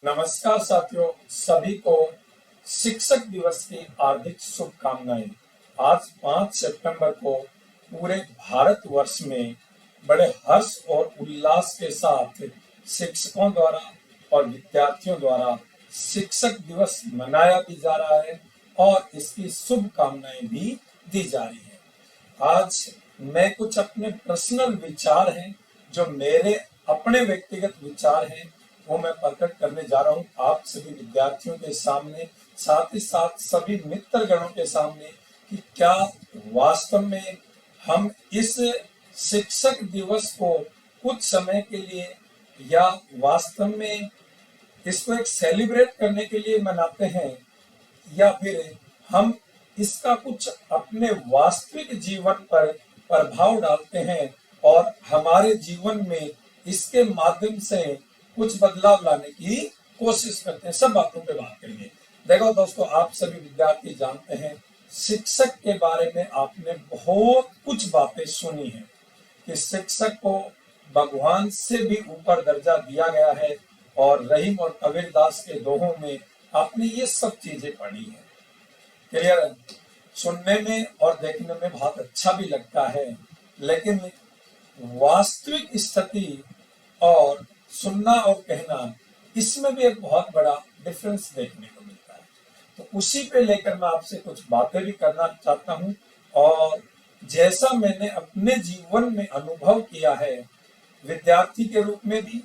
नमस्कार साथियों, सभी को शिक्षक दिवस की हार्दिक शुभकामनाएं। आज 5 सितंबर को पूरे भारतवर्ष में बड़े हर्ष और उल्लास के साथ शिक्षकों द्वारा और विद्यार्थियों द्वारा शिक्षक दिवस मनाया भी जा रहा है और इसकी शुभकामनाएं भी दी जा रही है। आज मैं कुछ अपने पर्सनल विचार हैं, जो मेरे अपने व्यक्तिगत विचार हैं, वो मैं प्रकट करने जा रहा हूँ आप सभी विद्यार्थियों के सामने, साथ ही साथ सभी मित्रगणों के सामने कि क्या वास्तव में हम इस शिक्षक दिवस को कुछ समय के लिए या वास्तव में इसको एक सेलिब्रेट करने के लिए मनाते हैं, या फिर हम इसका कुछ अपने वास्तविक जीवन पर प्रभाव डालते हैं और हमारे जीवन में इसके माध्यम से कुछ बदलाव लाने की कोशिश करते हैं। सब बातों पे बात करेंगे। देखो दोस्तों, आप सभी विद्यार्थी जानते हैं शिक्षक के बारे में आपने बहुत कुछ बातें सुनी है कि शिक्षक को भगवान से भी ऊपर दर्जा दिया गया है, और रहीम और कबीरदास के दोहों में आपने ये सब चीजें पढ़ी है। क्लियर है? सुनने में और देखने में बहुत अच्छा भी लगता है, लेकिन वास्तविक स्थिति और सुनना और कहना, इसमें भी एक बहुत बड़ा डिफरेंस देखने को मिलता है। तो उसी पे लेकर मैं आपसे कुछ बातें भी करना चाहता हूं, और जैसा मैंने अपने जीवन में अनुभव किया है, विद्यार्थी के रूप में भी,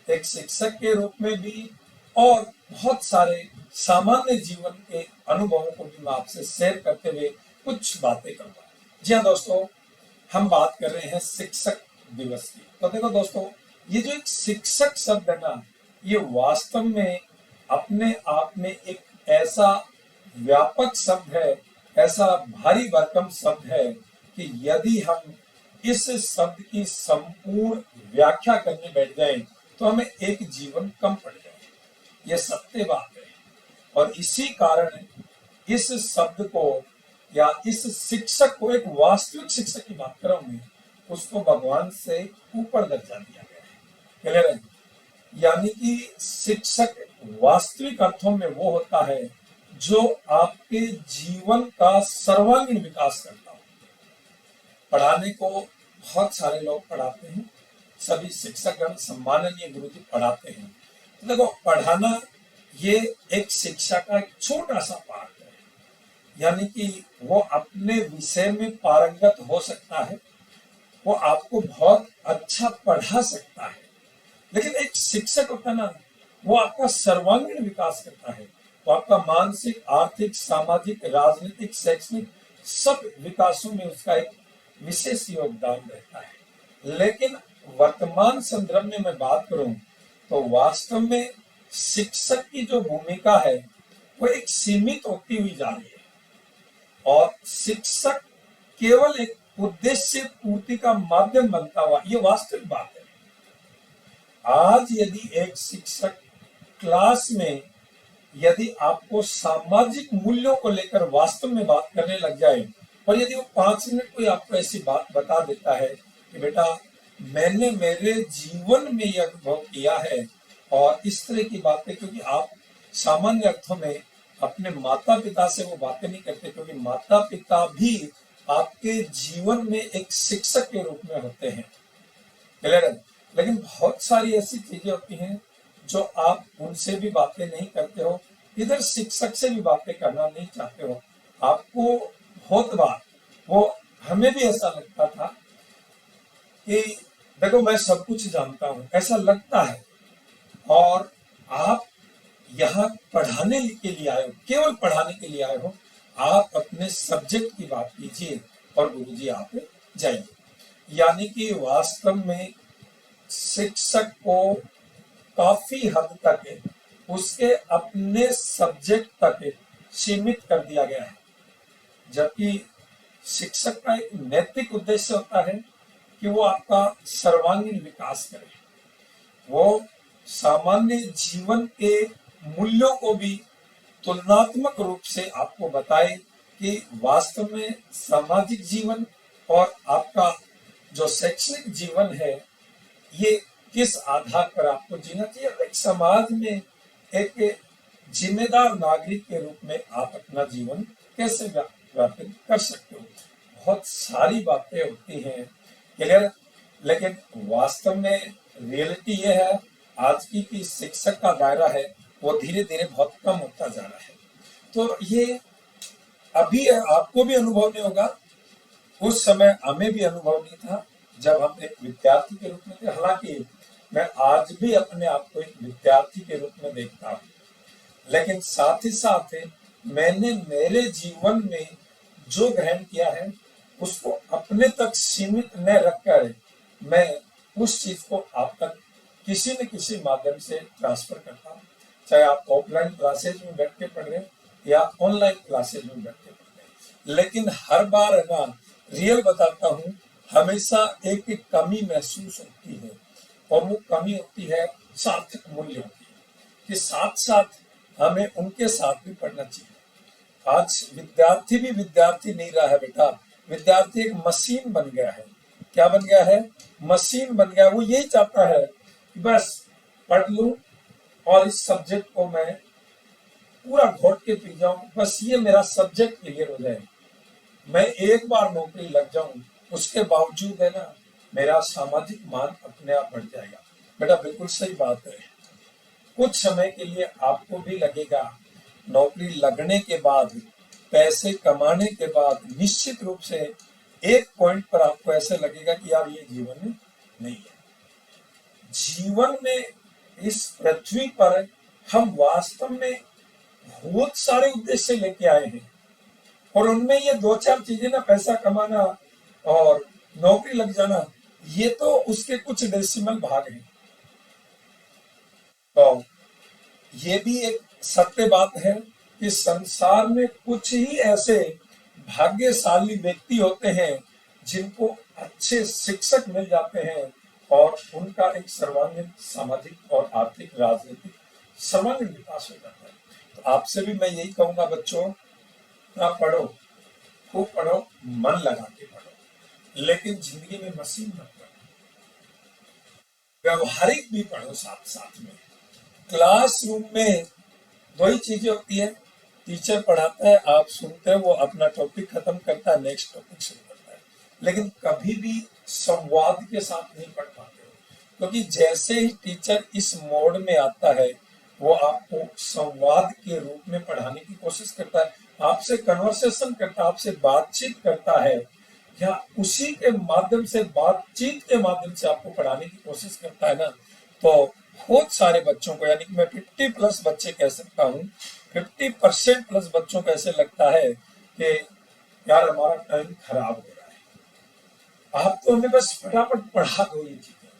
एक शिक्षक के रूप में भी, और बहुत सारे सामान्य जीवन के अनुभवों को भी मैं आपसे शेयर करते हुए कुछ बातें करूंगा। जी हाँ दोस्तों, हम बात कर रहे हैं शिक्षक दिवस की। तो देखो दोस्तों, ये जो एक शिक्षक शब्द है ना, ये वास्तव में अपने आप में एक ऐसा व्यापक शब्द है, ऐसा भारी भरकम शब्द है कि यदि हम इस शब्द की संपूर्ण व्याख्या करने बैठ जाएं तो हमें एक जीवन कम पड़ जाए। ये सत्य बात है, और इसी कारण इस शब्द को या इस शिक्षक को, एक वास्तविक शिक्षक की बात कर रहा हूं मैं, उसको भगवान से ऊपर दर्जा दिया गया है। क्लियर है? यानी कि शिक्षक वास्तविक अर्थों में वो होता है जो आपके जीवन का सर्वांगीण विकास करता हो। पढ़ाने को बहुत सारे लोग पढ़ाते हैं, सभी शिक्षकगण सम्माननीय गुरुजी पढ़ाते हैं। तो देखो, पढ़ाना ये एक शिक्षा का एक छोटा सा पार्ट है, यानी कि वो अपने विषय में पारंगत हो सकता है, वो आपको बहुत अच्छा पढ़ा सकता है, लेकिन एक शिक्षक होता है ना, वो आपका सर्वांगीण विकास करता है। वो आपका मानसिक, आर्थिक, सामाजिक, राजनीतिक, शैक्षणिक सब विकासों में उसका एक विशेष योगदान रहता है। लेकिन वर्तमान संदर्भ में मैं बात करूं तो वास्तव में शिक्षक की जो भूमिका है वो एक सीमित होती हुई जा रही है, और शिक्षक केवल एक उद्देश्य पूर्ति का माध्यम बनता हुआ, ये वास्तविक बात है। आज यदि एक शिक्षक क्लास में यदि आपको सामाजिक मूल्यों को लेकर वास्तव में बात करने लग जाए, और यदि वो 5 मिनट कोई आपको ऐसी बात बता देता है कि बेटा मैंने मेरे जीवन में यह अनुभव किया है, और इस तरह की बातें, क्योंकि आप सामान्य अर्थों में अपने माता पिता से वो बातें नहीं करते, क्योंकि माता पिता भी आपके जीवन में एक शिक्षक के रूप में होते हैं। क्लियर है? लेकिन बहुत सारी ऐसी चीजें होती हैं जो आप उनसे भी बातें नहीं करते हो, इधर शिक्षक से भी बातें करना नहीं चाहते हो। आपको बहुत बार, वो हमें भी ऐसा लगता था कि देखो मैं सब कुछ जानता हूं, ऐसा लगता है, और आप यहाँ पढ़ाने के लिए आए हो, केवल पढ़ाने के लिए आए हो। आप अपने सब्जेक्ट की बात कीजिए और गुरुजी आप जाइए। यानी कि वास्तव में शिक्षक को काफी हद तक उसके अपने सब्जेक्ट तक सीमित कर दिया गया है, जबकि शिक्षक का एक नैतिक उद्देश्य होता है कि वो आपका सर्वांगीण विकास करे, वो सामान्य जीवन के मूल्यों को भी तुलनात्मक रूप से आपको बताए कि वास्तव में सामाजिक जीवन और आपका जो शैक्षणिक जीवन है, ये किस आधार पर आपको जीना चाहिए। एक समाज में एक जिम्मेदार नागरिक के रूप में आप अपना जीवन कैसे व्यतीत कर सकते हो। बहुत सारी बातें होती हैं क्लियर, लेकिन वास्तव में रियलिटी ये है आज की कि शिक्षक का दायरा है वो धीरे धीरे बहुत कम होता जा रहा है। तो ये अभी आपको भी अनुभव नहीं होगा, उस समय हमें भी अनुभव नहीं था जब हम एक विद्यार्थी के रूप में थे। हालांकि मैं आज भी अपने आप को एक विद्यार्थी के रूप में देखता हूँ, लेकिन साथ ही साथ मैंने मेरे जीवन में जो ग्रहण किया है उसको अपने तक सीमित न रखकर मैं उस चीज को आप तक किसी न किसी माध्यम से ट्रांसफर करता हूँ, चाहे आप ऑफलाइन क्लासेज में बैठ के पढ़ रहे या ऑनलाइन क्लासेज में बैठ के पढ़ रहे। लेकिन हर बार है ना, रियल बताता हूँ, हमेशा एक कमी महसूस होती है और वो कमी होती है सार्थक मूल्यों की, कि साथ साथ हमें उनके साथ भी पढ़ना चाहिए। आज विद्यार्थी भी विद्यार्थी नहीं रहा है बेटा, विद्यार्थी एक मशीन बन गया है। क्या बन गया है? मशीन बन गया। वो यही चाहता है कि बस पढ़ लूं और इस सब्जेक्ट को मैं पूरा घोट के पी जाऊं, बस ये मेरा सब्जेक्ट क्लियर हो जाए, मैं एक बार नौकरी लग जाऊं, उसके बावजूद है ना मेरा सामाजिक मान अपने आप बढ़ जाएगा। बेटा बिल्कुल सही बात है। कुछ समय के लिए आपको भी लगेगा, नौकरी लगने के बाद, पैसे कमाने के बाद निश्चित रूप से एक पॉइंट पर आपको ऐसे लगेगा कि यार ये जीवन में नहीं है। जीवन में इस पृथ्वी पर हम वास्तव में बहुत सारे उद्देश्य लेके आए हैं और उनमें ये दो चार चीजें ना, पैसा कमाना और नौकरी लग जाना, ये तो उसके कुछ डेसिमल भाग हैं। तो ये भी एक सत्य बात है कि संसार में कुछ ही ऐसे भाग्यशाली व्यक्ति होते हैं जिनको अच्छे शिक्षक मिल जाते हैं और उनका एक सर्वांगीण सामाजिक और आर्थिक राजनीतिक सर्वांगीण विकास हो जाता है। तो आपसे भी मैं यही कहूंगा बच्चों, ना पढ़ो, खूब पढ़ो, मन लगा के पढ़ो, लेकिन जिंदगी में मशीन मत पढ़ो, व्यवहारिक भी पढ़ो साथ साथ में। क्लासरूम में दो ही चीजें होती है, टीचर पढ़ाता है, आप सुनते हैं, वो अपना टॉपिक खत्म करता है, नेक्स्ट टॉपिक शुरू करता है, लेकिन कभी भी संवाद के साथ नहीं पढ़ पाते हो, क्योंकि जैसे ही टीचर इस मोड में आता है वो आपको संवाद के रूप में पढ़ाने की कोशिश करता है, आपसे कन्वर्सेशन करता है, आपसे बातचीत करता है, या उसी के माध्यम से, बातचीत के माध्यम से आपको पढ़ाने की कोशिश करता है ना, तो बहुत सारे बच्चों को, यानी कि मैं 50+ बच्चे कह सकता हूँ, 50% प्लस बच्चों को ऐसे लगता है कि यार हमारा टाइम खराब हो रहा है, आप तो हमें बस फटाफट पढ़ा दो ये चीजें,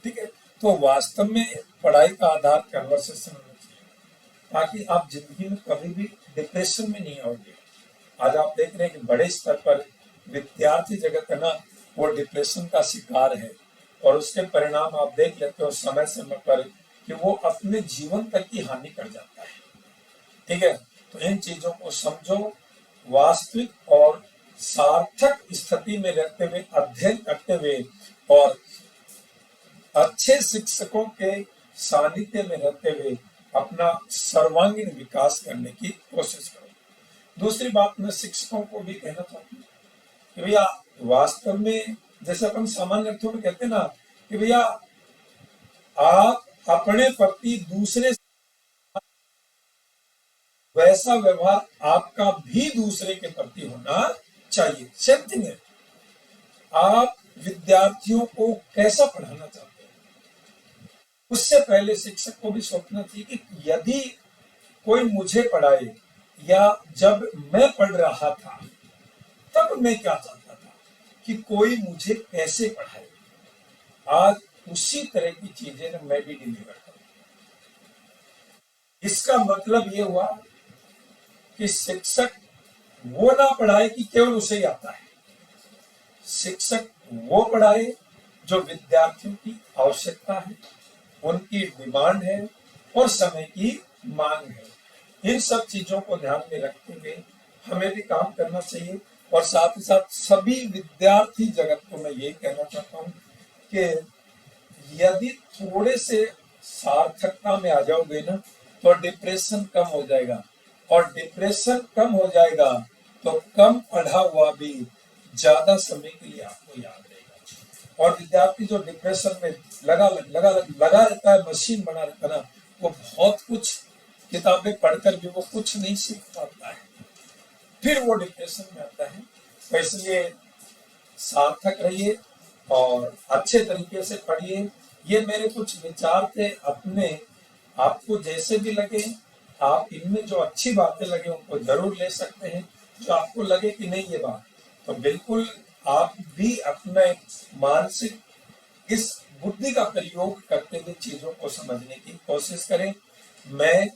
ठीक है। तो वास्तव में पढ़ाई का आधार कन्वर्सेशन होना चाहिए, ताकि आप जिंदगी में कभी भी डिप्रेशन में नहीं आओगे। आज आप देख रहे हैं कि बड़े स्तर पर विद्यार्थी जगत है ना, वो डिप्रेशन का शिकार है और उसके परिणाम आप देख लेते हो समय समय पर कि वो अपने जीवन तक की हानि कर जाता है, ठीक है। तो इन चीजों को समझो, वास्तविक और सार्थक स्थिति में रहते हुए, अध्ययन करते हुए और अच्छे शिक्षकों के सानिध्य में रहते हुए अपना सर्वांगीण विकास करने की कोशिश करो। दूसरी बात मैं शिक्षकों को भी कहना चाहता हूँ कि भैया वास्तव में, जैसे अपन सामान्य अर्थों में कहते हैं ना कि भैया आप अपने प्रति दूसरे वैसा व्यवहार आपका भी दूसरे के प्रति होना चाहिए। सेम थिंग है, आप विद्यार्थियों को कैसा पढ़ाना चाहते हैं, उससे पहले शिक्षक को भी सोचना चाहिए कि यदि कोई मुझे पढ़ाए या जब मैं पढ़ रहा था तब मैं क्या चाहता था कि कोई मुझे कैसे पढ़ाए, आज उसी तरह की चीजें मैं भी डिलीवर करूं। इसका मतलब ये हुआ कि शिक्षक वो ना पढ़ाए कि केवल उसे ही आता है, शिक्षक वो पढ़ाए जो विद्यार्थियों की आवश्यकता है, उनकी डिमांड है और समय की मांग है। इन सब चीजों को ध्यान में रखते हुए हमें भी काम करना चाहिए और साथ ही साथ सभी विद्यार्थी जगत को मैं ये कहना चाहता हूँ कि यदि थोड़े से सार्थकता में आ जाओगे ना, तो डिप्रेशन कम हो जाएगा, और डिप्रेशन कम हो जाएगा तो कम पढ़ा हुआ भी ज्यादा समय के लिए आपको याद रहेगा। और विद्यार्थी जो डिप्रेशन में लगा रहता है, मशीन बना रहता है ना, वो बहुत कुछ किताबें पढ़कर भी वो कुछ नहीं सीख पाता है, फिर वो डिप्रेशन में आता है। तो इसलिए सार्थक रहिए और अच्छे तरीके से पढ़िए। ये मेरे कुछ विचार थे अपने, आपको जैसे भी लगे, आप इनमें जो अच्छी बातें लगे उनको जरूर ले सकते हैं, जो आपको लगे कि नहीं ये बात, तो बिल्कुल आप भी अपने मानसिक इस बुद्धि का प्रयोग करते हुए चीजों को समझने की कोशिश करें। मैं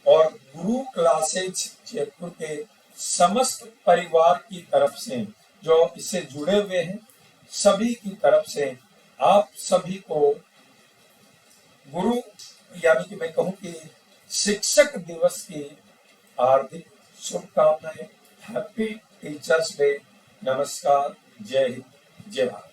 और गुरु क्लासेज जयपुर के समस्त परिवार की तरफ से, जो इससे जुड़े हुए हैं, सभी की तरफ से आप सभी को गुरु यानी कि मैं कहूं कि शिक्षक दिवस की हार्दिक शुभकामनाएं। Happy teachers day. नमस्कार। जय हिंद, जय भारत।